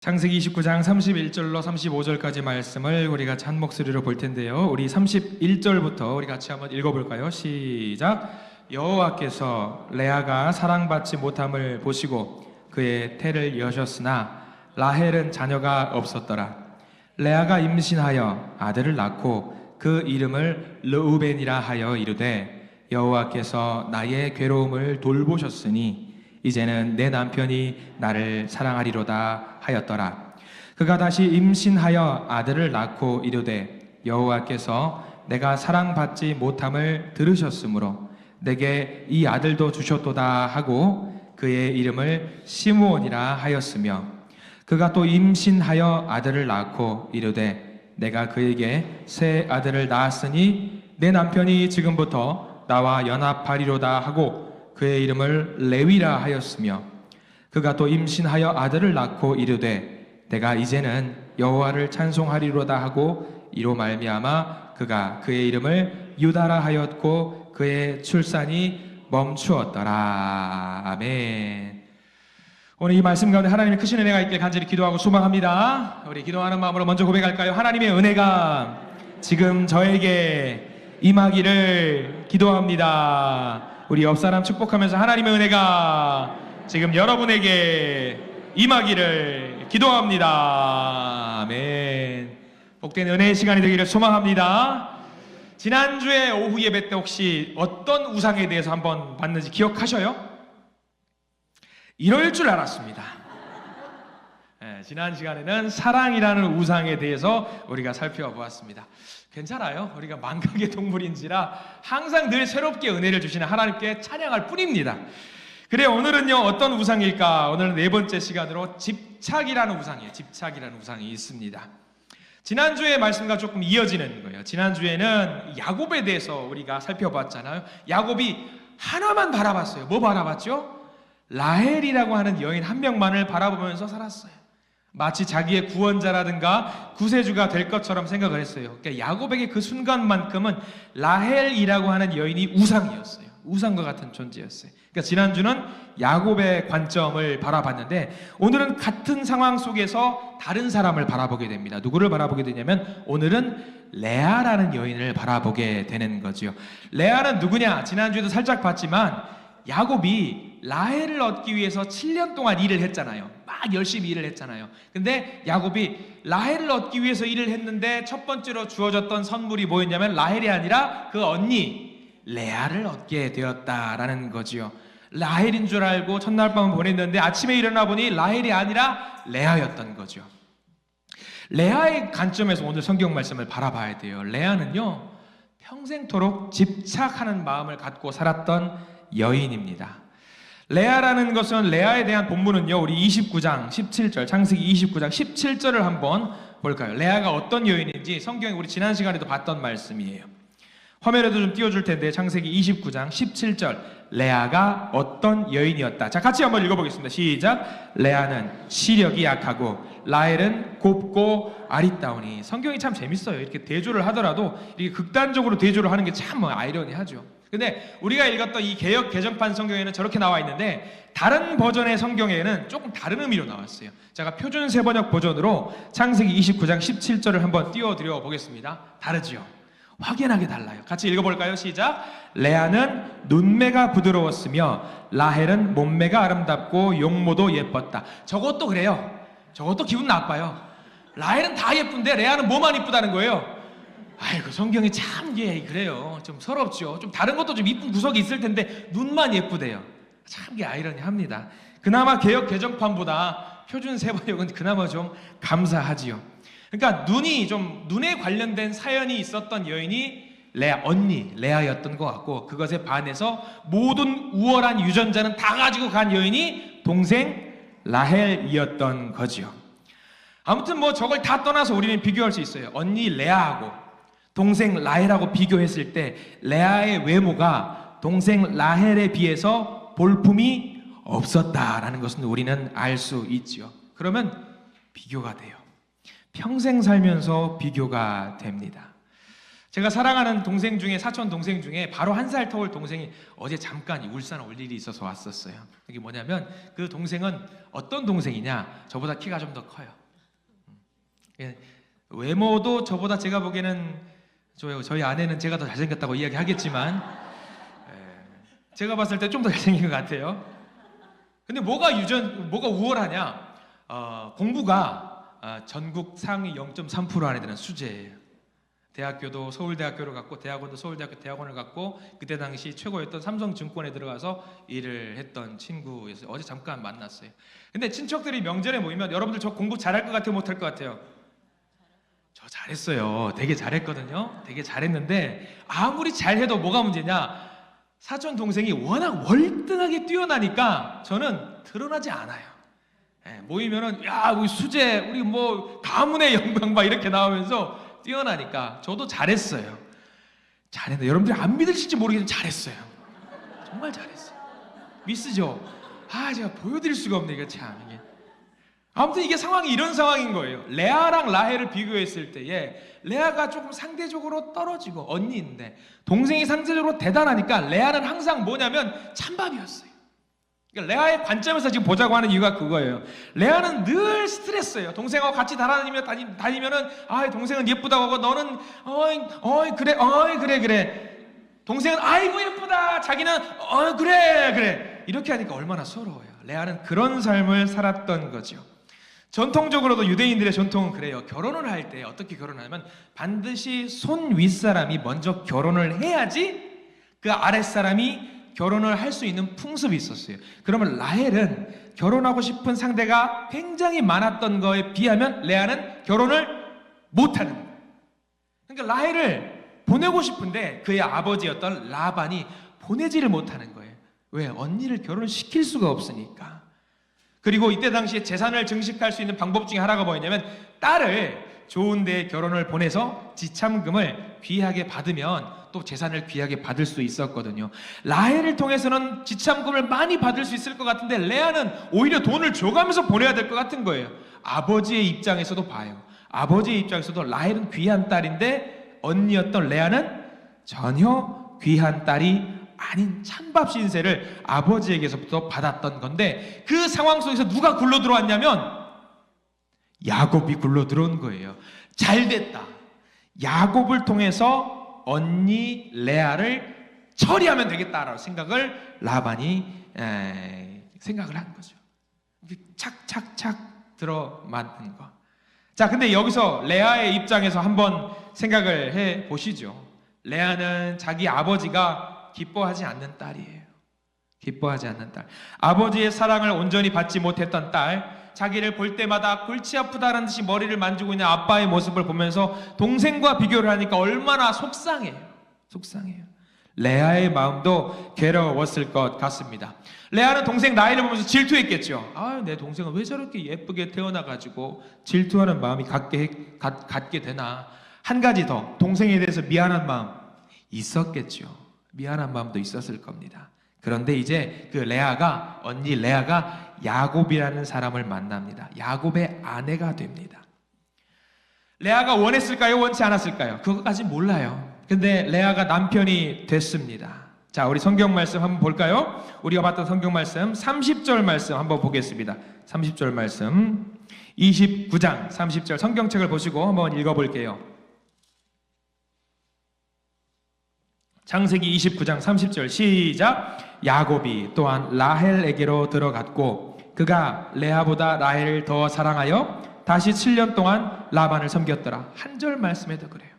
창세기 29장 31절로 35절까지 말씀을 우리 같이 한 목소리로 볼 텐데요. 우리 31절부터 우리 같이 한번 읽어볼까요? 시작. 여호와께서 레아가 사랑받지 못함을 보시고 그의 태를 여셨으나 라헬은 자녀가 없었더라. 레아가 임신하여 아들을 낳고 그 이름을 르우벤이라 하여 이르되 여호와께서 나의 괴로움을 돌보셨으니 이제는 내 남편이 나를 사랑하리로다 하였더라. 그가 다시 임신하여 아들을 낳고 이르되 여호와께서 내가 사랑받지 못함을 들으셨으므로 내게 이 아들도 주셨도다 하고 그의 이름을 시므온이라 하였으며 그가 또 임신하여 아들을 낳고 이르되 내가 그에게 새 아들을 낳았으니 내 남편이 지금부터 나와 연합하리로다 하고 그의 이름을 레위라 하였으며 그가 또 임신하여 아들을 낳고 이르되 내가 이제는 여호와를 찬송하리로다 하고 이로 말미암아 그가 그의 이름을 유다라 하였고 그의 출산이 멈추었더라. 아멘. 오늘 이 말씀 가운데 하나님의 크신 은혜가 있길 간절히 기도하고 소망합니다. 우리 기도하는 마음으로 먼저 고백할까요? 하나님의 은혜가 지금 저에게 임하기를 기도합니다. 우리 옆사람 축복하면서 하나님의 은혜가 지금 여러분에게 임하기를 기도합니다. 아멘. 복된 은혜의 시간이 되기를 소망합니다. 지난주에 오후 예배 때 혹시 어떤 우상에 대해서 한번 봤는지 기억하셔요? 이럴 줄 알았습니다. 네, 지난 시간에는 사랑이라는 우상에 대해서 우리가 살펴보았습니다. 괜찮아요. 우리가 만각의 동물인지라 항상 늘 새롭게 은혜를 주시는 하나님께 찬양할 뿐입니다. 그래, 오늘은요 어떤 우상일까? 오늘은 네 번째 시간으로 집착이라는 우상이에요. 집착이라는 우상이 있습니다. 지난주의 말씀과 조금 이어지는 거예요. 지난주에는 야곱에 대해서 우리가 살펴봤잖아요. 야곱이 하나만 바라봤어요. 뭐 바라봤죠? 라헬이라고 하는 여인 한 명만을 바라보면서 살았어요. 마치 자기의 구원자라든가 구세주가 될 것처럼 생각을 했어요. 그러니까 야곱에게 그 순간만큼은 라헬이라고 하는 여인이 우상이었어요. 우상과 같은 존재였어요. 그러니까 지난주는 야곱의 관점을 바라봤는데 오늘은 같은 상황 속에서 다른 사람을 바라보게 됩니다. 누구를 바라보게 되냐면 오늘은 레아라는 여인을 바라보게 되는 거죠. 레아는 누구냐? 지난주에도 살짝 봤지만 야곱이 라헬을 얻기 위해서 7년 동안 일을 했잖아요. 막 열심히 일을 했잖아요. 근데 야곱이 라헬을 얻기 위해서 일을 했는데 첫 번째로 주어졌던 선물이 뭐였냐면 라헬이 아니라 그 언니 레아를 얻게 되었다라는 거지요. 라헬인 줄 알고 첫날 밤을 보냈는데 아침에 일어나 보니 라헬이 아니라 레아였던 거죠. 레아의 관점에서 오늘 성경 말씀을 바라봐야 돼요. 레아는요 평생토록 집착하는 마음을 갖고 살았던 여인입니다. 레아라는 것은 레아에 대한 본문은요 우리 29장 17절 창세기 29장 17절을 한번 볼까요? 레아가 어떤 여인인지 성경에 우리 지난 시간에도 봤던 말씀이에요. 화면에도 좀 띄워줄 텐데 창세기 29장 17절 레아가 어떤 여인이었다. 자, 같이 한번 읽어보겠습니다. 시작. 레아는 시력이 약하고 라헬은 곱고 아리따우니. 성경이 참 재밌어요. 이렇게 대조를 하더라도 이렇게 극단적으로 대조를 하는 게 참 아이러니하죠. 근데 우리가 읽었던 이 개역 개정판 성경에는 저렇게 나와 있는데 다른 버전의 성경에는 조금 다른 의미로 나왔어요. 제가 표준 세번역 버전으로 창세기 29장 17절을 한번 띄워드려 보겠습니다. 다르지요? 확연하게 달라요. 같이 읽어볼까요? 시작. 레아는 눈매가 부드러웠으며 라헬은 몸매가 아름답고 용모도 예뻤다. 저것도 그래요. 저것도 기분 나빠요. 라헬은 다 예쁜데 레아는 뭐만 이쁘다는 거예요. 아이고, 성경이 참 그래요. 좀 서럽죠. 좀 다른 것도 좀 이쁜 구석이 있을 텐데 눈만 예쁘대요. 참 아이러니합니다. 그나마 개역 개정판보다 표준 세번역은 그나마 좀 감사하지요. 그러니까 눈에 관련된 사연이 있었던 여인이 언니 레아였던 것 같고 그것에 반해서 모든 우월한 유전자는 다 가지고 간 여인이 동생 라헬이었던 거지요. 아무튼 뭐 저걸 다 떠나서 우리는 비교할 수 있어요. 언니 레아하고 동생 라헬하고 비교했을 때 레아의 외모가 동생 라헬에 비해서 볼품이 없었다라는 것은 우리는 알 수 있죠. 그러면 비교가 돼요. 평생 살면서 비교가 됩니다. 제가 사랑하는 동생 중에, 사촌 동생 중에 바로 1살 터울 동생이 어제 잠깐 울산 올 일이 있어서 왔었어요. 그게 뭐냐면 그 동생은 어떤 동생이냐, 저보다 키가 좀 더 커요. 외모도 저보다, 제가 보기에는 저희 아내는 제가 더 잘생겼다고 이야기하겠지만 제가 봤을 때 좀 더 잘생긴 것 같아요. 근데 뭐가 우월하냐, 공부가 전국 상위 0.3% 안에 드는 수재예요. 대학교도 서울대학교를 갔고, 대학원도 서울대학교 대학원을 갔고, 그때 당시 최고였던 삼성증권에 들어가서 일을 했던 친구였어요. 어제 잠깐 만났어요. 근데 친척들이 명절에 모이면, 여러분들 저 공부 잘할 것 같아요, 못할 것 같아요? 저 잘했어요. 되게 잘했거든요. 되게 잘했는데 아무리 잘해도 뭐가 문제냐, 사촌 동생이 워낙 월등하게 뛰어나니까 저는 드러나지 않아요. 모이면은 야, 우리 수재, 우리 뭐 가문의 영광 막 이렇게 나오면서 뛰어나니까 저도 잘했어요. 잘했는데 여러분들이 안 믿으실지 모르겠지만 잘했어요. 정말 잘했어요. 미스죠? 제가 보여드릴 수가 없네, 이거 참. 이게. 아무튼 이게 상황이 이런 상황인 거예요. 레아랑 라헬을 비교했을 때에 레아가 조금 상대적으로 떨어지고 언니인데, 동생이 상대적으로 대단하니까 레아는 항상 뭐냐면 찬밥이었어요. 그러니까 레아의 관점에서 지금 보자고 하는 이유가 그거예요. 레아는 늘 스트레스예요. 동생하고 같이 다니면은 동생은 예쁘다고 하고, 너는 그래. 동생은 아이고 예쁘다, 자기는 그래 이렇게 하니까 얼마나 서러워요. 레아는 그런 삶을 살았던 거죠. 전통적으로도 유대인들의 전통은 그래요. 결혼을 할 때 어떻게 결혼하냐면 반드시 손 윗사람이 먼저 결혼을 해야지 그 아랫사람이 결혼을 할 수 있는 풍습이 있었어요. 그러면 라헬은 결혼하고 싶은 상대가 굉장히 많았던 거에 비하면 레아는 결혼을 못하는 거예요. 그러니까 라헬을 보내고 싶은데 그의 아버지였던 라반이 보내지를 못하는 거예요. 왜? 언니를 결혼시킬 수가 없으니까. 그리고 이때 당시에 재산을 증식할 수 있는 방법 중에 하나가 뭐였냐면, 딸을 좋은 데에 결혼을 보내서 지참금을 귀하게 받으면 또 재산을 귀하게 받을 수 있었거든요. 라헬을 통해서는 지참금을 많이 받을 수 있을 것 같은데, 레아는 오히려 돈을 줘가면서 보내야 될 것 같은 거예요. 아버지의 입장에서도 봐요. 아버지의 입장에서도 라헬은 귀한 딸인데 언니였던 레아는 전혀 귀한 딸이 아닌 찬밥 신세를 아버지에게서부터 받았던 건데, 그 상황 속에서 누가 굴러 들어왔냐면 야곱이 굴러 들어온 거예요. 잘됐다. 야곱을 통해서 언니 레아를 처리하면 되겠다라고 생각을 라반이 생각을 한 거죠. 착착착 들어맞는 거. 자, 근데 여기서 레아의 입장에서 한번 생각을 해 보시죠. 레아는 자기 아버지가 기뻐하지 않는 딸이에요. 기뻐하지 않는 딸. 아버지의 사랑을 온전히 받지 못했던 딸. 자기를 볼 때마다 골치 아프다는 듯이 머리를 만지고 있는 아빠의 모습을 보면서 동생과 비교를 하니까 얼마나 속상해요. 속상해요. 레아의 마음도 괴로웠을 것 같습니다. 레아는 동생 라헬을 보면서 질투했겠죠. 내 동생은 왜 저렇게 예쁘게 태어나가지고 질투하는 마음이 갖게 되나. 한 가지 더, 동생에 대해서 미안한 마음 있었겠죠. 미안한 마음도 있었을 겁니다. 그런데 이제 그 언니 레아가 야곱이라는 사람을 만납니다. 야곱의 아내가 됩니다. 레아가 원했을까요? 원치 않았을까요? 그것까지 몰라요. 근데 레아가 남편이 됐습니다. 자, 우리 성경 말씀 한번 볼까요? 우리가 봤던 성경 말씀 30절 말씀 한번 보겠습니다. 30절 말씀 29장 30절 성경책을 보시고 한번 읽어볼게요. 창세기 29장 30절 시작. 야곱이 또한 라헬에게로 들어갔고 그가 레아보다 라헬을 더 사랑하여 다시 7년 동안 라반을 섬겼더라. 한 절 말씀에도 그래요.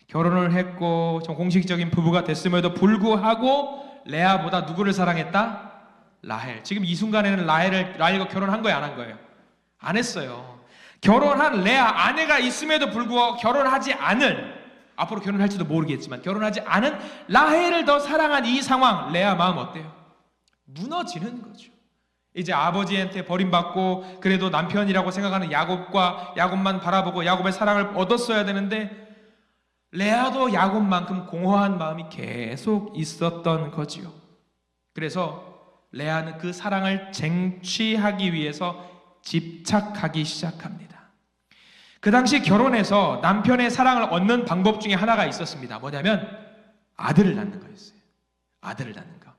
결혼을 했고 좀 공식적인 부부가 됐음에도 불구하고 레아보다 누구를 사랑했다? 라헬. 지금 이 순간에는 라헬과 결혼한 거예요, 안 한 거예요? 안 했어요. 결혼한 레아 아내가 있음에도 불구하고 결혼하지 않은, 앞으로 결혼할지도 모르겠지만 결혼하지 않은 라헬을 더 사랑한 이 상황, 레아 마음 어때요? 무너지는 거죠. 이제 아버지한테 버림받고 그래도 남편이라고 생각하는 야곱만 바라보고 야곱의 사랑을 얻었어야 되는데 레아도 야곱만큼 공허한 마음이 계속 있었던 거지요. 그래서 레아는 그 사랑을 쟁취하기 위해서 집착하기 시작합니다. 그 당시 결혼해서 남편의 사랑을 얻는 방법 중에 하나가 있었습니다. 뭐냐면 아들을 낳는 거였어요. 아들을 낳는 거.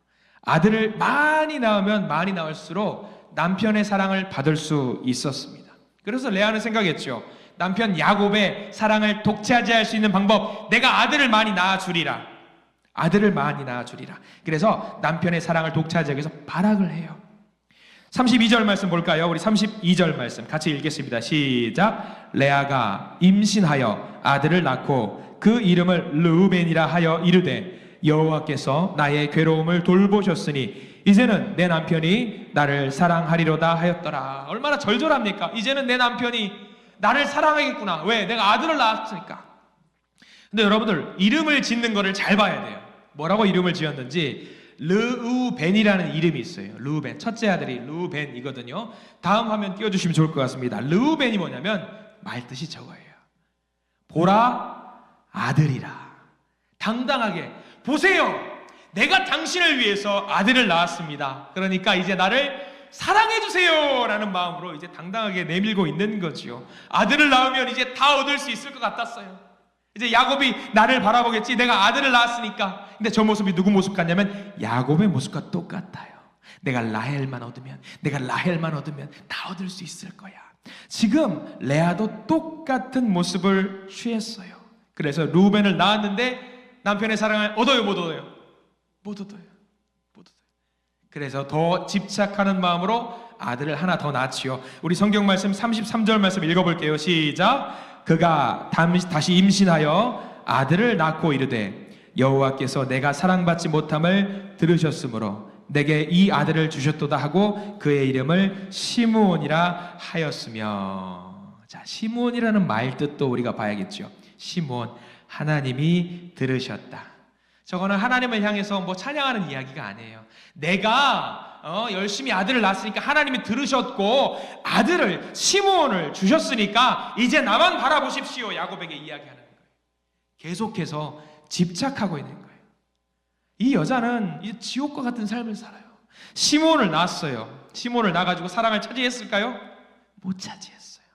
아들을 많이 낳으면 많이 낳을수록 남편의 사랑을 받을 수 있었습니다. 그래서 레아는 생각했죠. 남편 야곱의 사랑을 독차지할 수 있는 방법, 내가 아들을 많이 낳아주리라. 아들을 많이 낳아주리라. 그래서 남편의 사랑을 독차지하기 위해서 발악을 해요. 32절 말씀 볼까요? 우리 32절 말씀 같이 읽겠습니다. 시작. 레아가 임신하여 아들을 낳고 그 이름을 르우벤이라 하여 이르되 여호와께서 나의 괴로움을 돌보셨으니 이제는 내 남편이 나를 사랑하리로다 하였더라. 얼마나 절절합니까? 이제는 내 남편이 나를 사랑하겠구나. 왜? 내가 아들을 낳았으니까. 근데 여러분들 이름을 짓는 거를 잘 봐야 돼요. 뭐라고 이름을 지었는지. 르우벤이라는 이름이 있어요. 르우벤. 첫째 아들이 르우벤이거든요. 다음 화면 띄워주시면 좋을 것 같습니다. 르우벤이 뭐냐면 말뜻이 저거예요. 보라 아들이라. 당당하게 보세요. 내가 당신을 위해서 아들을 낳았습니다. 그러니까 이제 나를 사랑해 주세요 라는 마음으로 이제 당당하게 내밀고 있는 거지요. 아들을 낳으면 이제 다 얻을 수 있을 것 같았어요. 이제 야곱이 나를 바라보겠지. 내가 아들을 낳았으니까. 근데 저 모습이 누구 모습 같냐면 야곱의 모습과 똑같아요. 내가 라헬만 얻으면 다 얻을 수 있을 거야. 지금 레아도 똑같은 모습을 취했어요. 그래서 루벤을 낳았는데 남편의 사랑을 얻어요, 못 얻어요? 못 얻어요. 그래서 더 집착하는 마음으로 아들을 하나 더 낳지요. 우리 성경 말씀 33절 말씀 읽어볼게요. 시작. 그가 다시 임신하여 아들을 낳고 이르되 여호와께서 내가 사랑받지 못함을 들으셨으므로 내게 이 아들을 주셨도다 하고 그의 이름을 시므온이라 하였으며. 자, 시므온이라는 말 뜻도 우리가 봐야겠죠. 시므온, 하나님이 들으셨다. 저거는 하나님을 향해서 뭐 찬양하는 이야기가 아니에요. 내가 열심히 아들을 낳았으니까 하나님이 들으셨고 아들을 시므온을 주셨으니까 이제 나만 바라보십시오. 야곱에게 이야기하는 거예요. 계속해서 집착하고 있는 거예요. 이 여자는 이 지옥과 같은 삶을 살아요. 시므온을 낳았어요. 시므온을 낳아가지고 사랑을 차지했을까요? 못 차지했어요.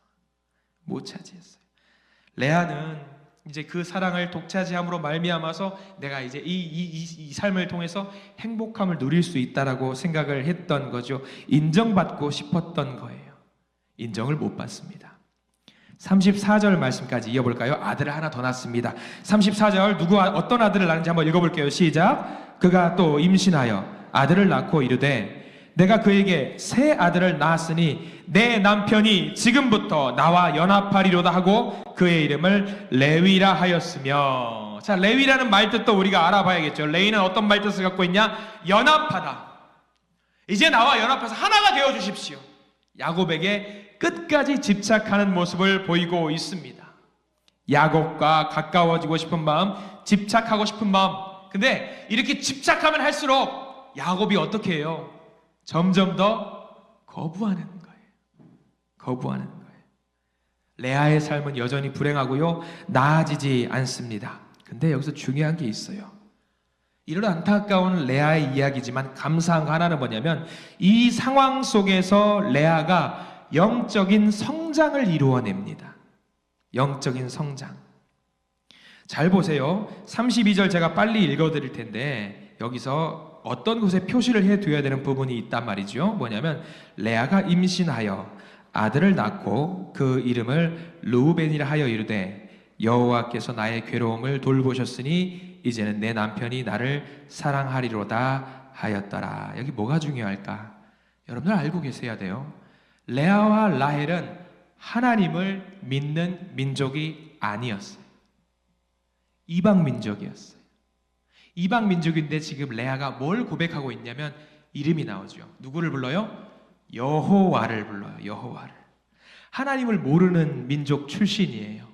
레아는 이제 그 사랑을 독차지함으로 말미암아서 내가 이제 이 삶을 통해서 행복함을 누릴 수 있다라고 생각을 했던 거죠. 인정받고 싶었던 거예요. 인정을 못 받습니다. 34절 말씀까지 이어볼까요? 아들을 하나 더 낳습니다. 34절 어떤 아들을 낳는지 한번 읽어볼게요. 시작. 그가 또 임신하여 아들을 낳고 이르되 내가 그에게 새 아들을 낳았으니 내 남편이 지금부터 나와 연합하리로다 하고 그의 이름을 레위라 하였으며. 자, 레위라는 말뜻도 우리가 알아봐야겠죠. 레위는 어떤 말뜻을 갖고 있냐? 연합하다. 이제 나와 연합해서 하나가 되어 주십시오. 야곱에게 끝까지 집착하는 모습을 보이고 있습니다. 야곱과 가까워지고 싶은 마음, 집착하고 싶은 마음. 근데 이렇게 집착하면 할수록 야곱이 어떻게 해요? 점점 더 거부하는 거예요. 레아의 삶은 여전히 불행하고요, 나아지지 않습니다. 근데 여기서 중요한 게 있어요. 이런 안타까운 레아의 이야기지만 감사한 거 하나는 뭐냐면 이 상황 속에서 레아가 영적인 성장을 이루어냅니다. 영적인 성장. 잘 보세요. 32절 제가 빨리 읽어드릴 텐데 여기서 어떤 곳에 표시를 해둬야 되는 부분이 있단 말이죠. 뭐냐면 레아가 임신하여 아들을 낳고 그 이름을 르우벤이라 하여 이르되 여호와께서 나의 괴로움을 돌보셨으니 이제는 내 남편이 나를 사랑하리로다 하였더라. 여기 뭐가 중요할까? 여러분들 알고 계셔야 돼요. 레아와 라헬은 하나님을 믿는 민족이 아니었어요. 이방 민족이었어요. 이방 민족인데 지금 레아가 뭘 고백하고 있냐면 이름이 나오죠. 누구를 불러요? 여호와를 불러요. 여호와를. 하나님을 모르는 민족 출신이에요.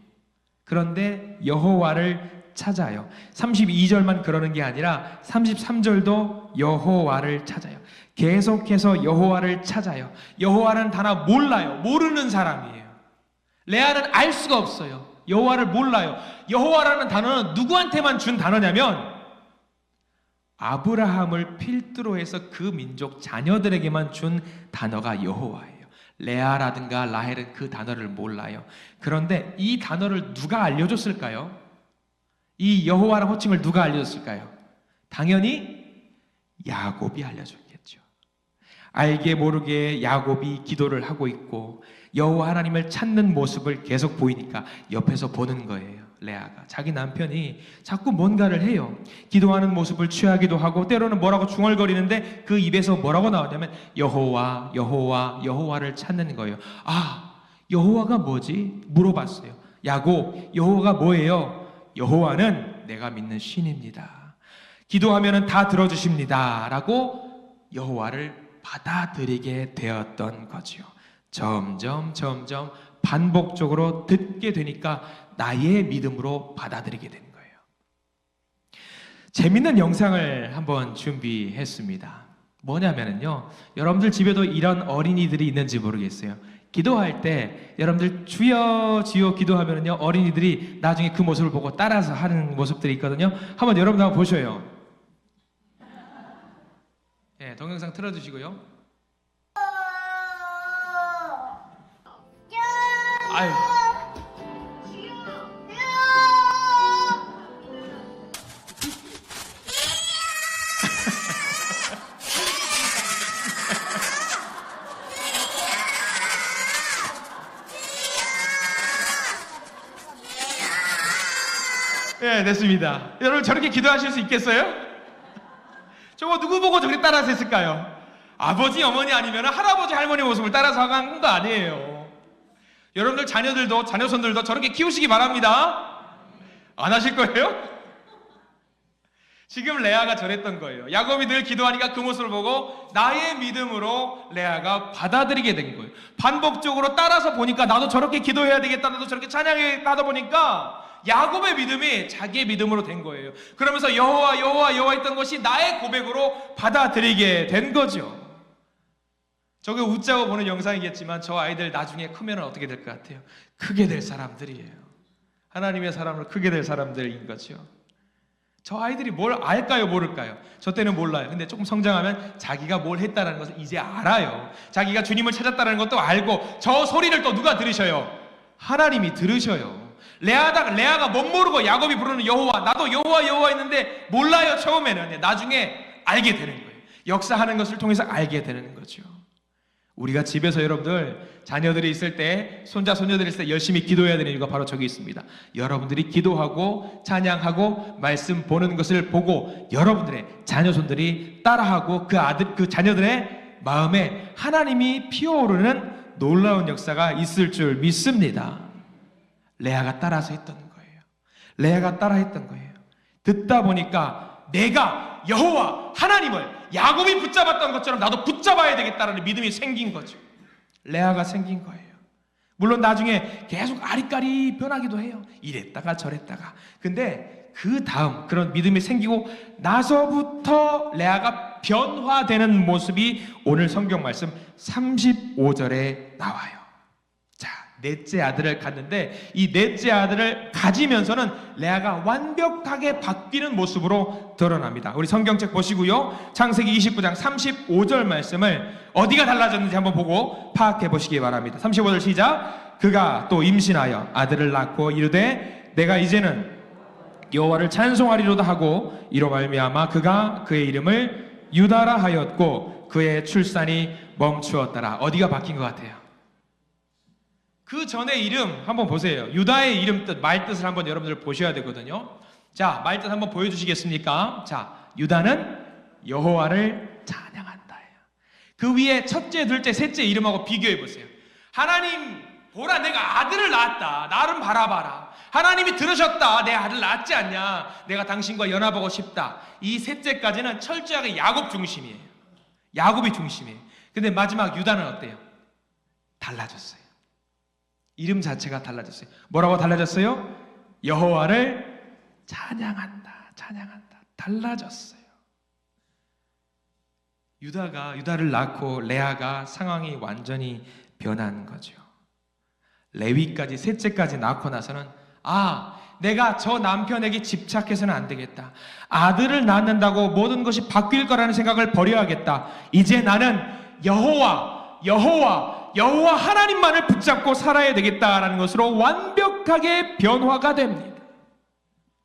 그런데 여호와를 찾아요. 32절만 그러는 게 아니라 33절도 여호와를 찾아요. 계속해서 여호와를 찾아요. 여호와는 단어 몰라요. 모르는 사람이에요. 레아는 알 수가 없어요. 여호와를 몰라요. 여호와라는 단어는 누구한테만 준 단어냐면 아브라함을 필두로 해서 그 민족 자녀들에게만 준 단어가 여호와예요. 레아라든가 라헬은 그 단어를 몰라요. 그런데 이 단어를 누가 알려줬을까요? 이 여호와라는 호칭을 누가 알려줬을까요? 당연히 야곱이 알려줬겠죠. 알게 모르게 야곱이 기도를 하고 있고 여호와 하나님을 찾는 모습을 계속 보이니까 옆에서 보는 거예요. 레아가 자기 남편이 자꾸 뭔가를 해요. 기도하는 모습을 취하기도 하고 때로는 뭐라고 중얼거리는데 그 입에서 뭐라고 나오냐면 여호와 여호와 여호와를 찾는 거예요. 아, 여호와가 뭐지? 물어봤어요. 야곱, 여호와가 뭐예요? 여호와는 내가 믿는 신입니다. 기도하면 다 들어주십니다 라고 여호와를 받아들이게 되었던 거죠. 점점 반복적으로 듣게 되니까 나의 믿음으로 받아들이게 된 거예요. 재밌는 영상을 한번 준비했습니다. 뭐냐면요, 여러분들 집에도 이런 어린이들이 있는지 모르겠어요. 기도할 때 여러분들 주여 주여 기도하면요, 어린이들이 나중에 그 모습을 보고 따라서 하는 모습들이 있거든요. 한번 여러분들 한번 보셔요. 네, 동영상 틀어주시고요. 아유. 네, 됐습니다. 여러분 저렇게 기도하실 수 있겠어요? 저거 누구 보고 저렇게 따라서 했을까요? 아버지, 어머니 아니면 할아버지, 할머니 모습을 따라서 한 거 아니에요. 여러분들 자녀들도 자녀손들도 저렇게 키우시기 바랍니다. 안 하실 거예요? 지금 레아가 저랬던 거예요. 야곱이 늘 기도하니까 그 모습을 보고 나의 믿음으로 레아가 받아들이게 된 거예요. 반복적으로 따라서 보니까 나도 저렇게 기도해야 되겠다, 나도 저렇게 찬양해야겠다 보니까 야곱의 믿음이 자기의 믿음으로 된 거예요. 그러면서 여호와 여호와 여호와 했던 것이 나의 고백으로 받아들이게 된 거죠. 저게 웃자고 보는 영상이겠지만 저 아이들 나중에 크면 어떻게 될 것 같아요? 크게 될 사람들이에요. 하나님의 사람으로 크게 될 사람들인 거죠. 저 아이들이 뭘 알까요, 모를까요? 저 때는 몰라요. 근데 조금 성장하면 자기가 뭘 했다는 것을 이제 알아요. 자기가 주님을 찾았다는 것도 알고, 저 소리를 또 누가 들으셔요? 하나님이 들으셔요. 레아가 못 모르고 야곱이 부르는 여호와, 나도 여호와 여호와 했는데 몰라요 처음에는. 나중에 알게 되는 거예요. 역사하는 것을 통해서 알게 되는 거죠. 우리가 집에서 여러분들 자녀들이 있을 때, 손자 손녀들이 있을 때 열심히 기도해야 되는 이유가 바로 저기 있습니다. 여러분들이 기도하고 찬양하고 말씀 보는 것을 보고 여러분들의 자녀손들이 따라하고 그 자녀들의 마음에 하나님이 피어오르는 놀라운 역사가 있을 줄 믿습니다. 레아가 따라서 했던 거예요. 레아가 따라 했던 거예요. 듣다 보니까 내가 여호와 하나님을 야곱이 붙잡았던 것처럼 나도 붙잡아야 되겠다는 믿음이 생긴 거죠. 레아가 생긴 거예요. 물론 나중에 계속 아리까리 변하기도 해요. 이랬다가 저랬다가. 근데 그 다음 그런 믿음이 생기고 나서부터 레아가 변화되는 모습이 오늘 성경 말씀 35절에 나와요. 넷째 아들을 갖는데 이 넷째 아들을 가지면서는 레아가 완벽하게 바뀌는 모습으로 드러납니다. 우리 성경책 보시고요, 창세기 29장 35절 말씀을 어디가 달라졌는지 한번 보고 파악해 보시기 바랍니다. 35절 시작. 그가 또 임신하여 아들을 낳고 이르되 내가 이제는 여호와를 찬송하리로다 하고 이로 말미암아 그가 그의 이름을 유다라 하였고 그의 출산이 멈추었더라. 어디가 바뀐 것 같아요? 그 전의 이름 한번 보세요. 유다의 이름 뜻, 말 뜻을 한번 여러분들 보셔야 되거든요. 자, 말 뜻 한번 보여주시겠습니까? 자, 유다는 여호와를 찬양한다. 그 위에 첫째, 둘째, 셋째 이름하고 비교해 보세요. 하나님 보라, 내가 아들을 낳았다. 나를 바라봐라. 하나님이 들으셨다. 내 아들 낳았지 않냐. 내가 당신과 연합하고 싶다. 이 셋째까지는 철저하게 야곱 중심이에요. 야곱이 중심이에요. 근데 마지막 유다는 어때요? 달라졌어요. 이름 자체가 달라졌어요. 뭐라고 달라졌어요? 여호와를 찬양한다. 달라졌어요. 유다를 낳고 레아가 상황이 완전히 변한 거죠. 레위까지 셋째까지 낳고 나서는 내가 저 남편에게 집착해서는 안 되겠다. 아들을 낳는다고 모든 것이 바뀔 거라는 생각을 버려야겠다. 이제 나는 여호와 여호와 하나님만을 붙잡고 살아야 되겠다라는 것으로 완벽하게 변화가 됩니다.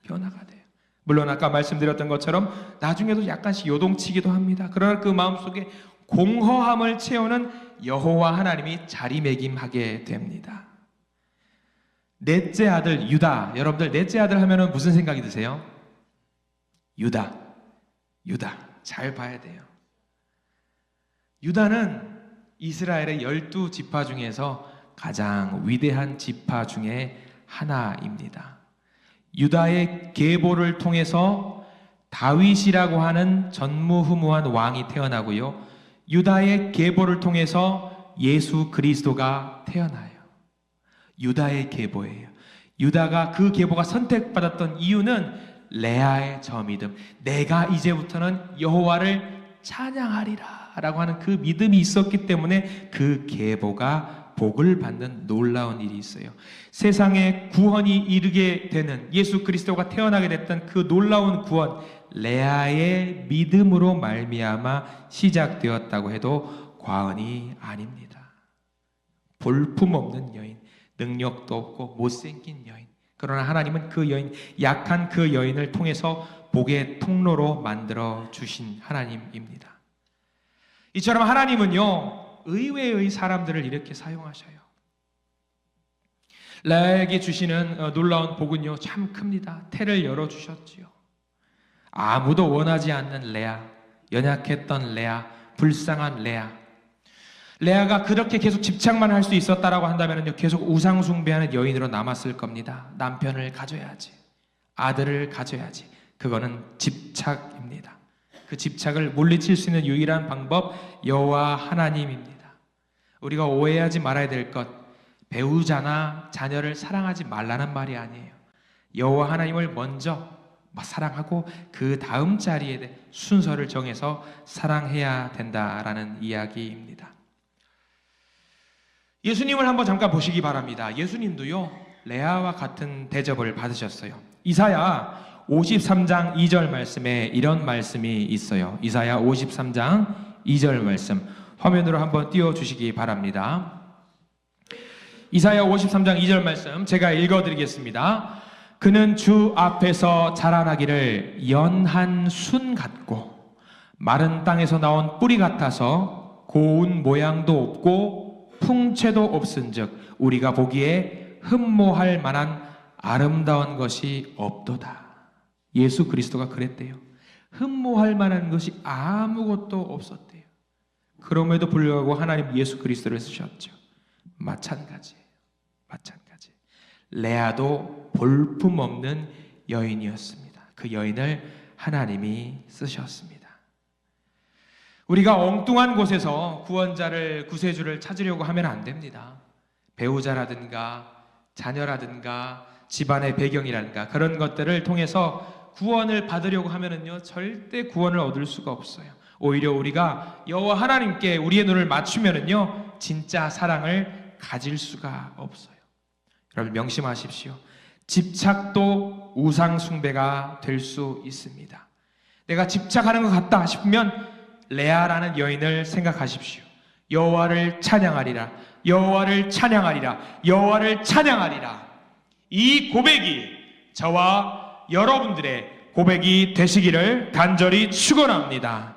변화가 돼요. 물론 아까 말씀드렸던 것처럼 나중에도 약간씩 요동치기도 합니다. 그러나 그 마음속에 공허함을 채우는 여호와 하나님이 자리매김하게 됩니다. 넷째 아들 유다. 여러분들 넷째 아들 하면은 무슨 생각이 드세요? 유다. 잘 봐야 돼요. 유다는 이스라엘의 12지파 중에서 가장 위대한 지파 중에 하나입니다. 유다의 계보를 통해서 다윗이라고 하는 전무후무한 왕이 태어나고요. 유다의 계보를 통해서 예수 그리스도가 태어나요. 유다의 계보예요. 유다가 그 계보가 선택받았던 이유는 레아의 저 믿음, 내가 이제부터는 여호와를 찬양하리라 라고 하는 그 믿음이 있었기 때문에 그 계보가 복을 받는 놀라운 일이 있어요. 세상에 구원이 이르게 되는 예수 그리스도가 태어나게 됐던 그 놀라운 구원, 레아의 믿음으로 말미암아 시작되었다고 해도 과언이 아닙니다. 볼품없는 여인, 능력도 없고 못생긴 여인, 그러나 하나님은 그 여인, 약한 그 여인을 통해서 복의 통로로 만들어 주신 하나님입니다. 이처럼 하나님은요, 의외의 사람들을 이렇게 사용하셔요. 레아에게 주시는 놀라운 복은요, 참 큽니다. 태를 열어주셨지요. 아무도 원하지 않는 레아, 연약했던 레아, 불쌍한 레아. 레아가 그렇게 계속 집착만 할 수 있었다라고 한다면요, 계속 우상 숭배하는 여인으로 남았을 겁니다. 남편을 가져야지, 아들을 가져야지. 그거는 집착입니다. 그 집착을 물리칠 수 있는 유일한 방법, 여호와 하나님입니다. 우리가 오해하지 말아야 될 것, 배우자나 자녀를 사랑하지 말라는 말이 아니에요. 여호와 하나님을 먼저 사랑하고 그 다음 자리에 순서를 정해서 사랑해야 된다라는 이야기입니다. 예수님을 한번 잠깐 보시기 바랍니다. 예수님도요, 레아와 같은 대접을 받으셨어요. 이사야 53장 2절 말씀에 이런 말씀이 있어요. 이사야 53장 2절 말씀 화면으로 한번 띄워주시기 바랍니다. 이사야 53장 2절 말씀 제가 읽어드리겠습니다. 그는 주 앞에서 자라나기를 연한 순 같고 마른 땅에서 나온 뿌리 같아서 고운 모양도 없고 풍채도 없은즉 우리가 보기에 흠모할 만한 아름다운 것이 없도다. 예수 그리스도가 그랬대요. 흠모할 만한 것이 아무것도 없었대요. 그럼에도 불구하고 하나님 예수 그리스도를 쓰셨죠. 마찬가지예요. 마찬가지. 레아도 볼품없는 여인이었습니다. 그 여인을 하나님이 쓰셨습니다. 우리가 엉뚱한 곳에서 구원자를, 구세주를 찾으려고 하면 안 됩니다. 배우자라든가 자녀라든가 집안의 배경이라든가 그런 것들을 통해서 구원을 받으려고 하면은요, 절대 구원을 얻을 수가 없어요. 오히려 우리가 여호와 하나님께 우리의 눈을 맞추면은요, 진짜 사랑을 가질 수가 없어요. 여러분 명심하십시오. 집착도 우상 숭배가 될 수 있습니다. 내가 집착하는 것 같다 싶으면 레아라는 여인을 생각하십시오. 여호와를 찬양하리라, 여호와를 찬양하리라, 여호와를 찬양하리라. 이 고백이 저와 여러분들의 고백이 되시기를 간절히 축원합니다.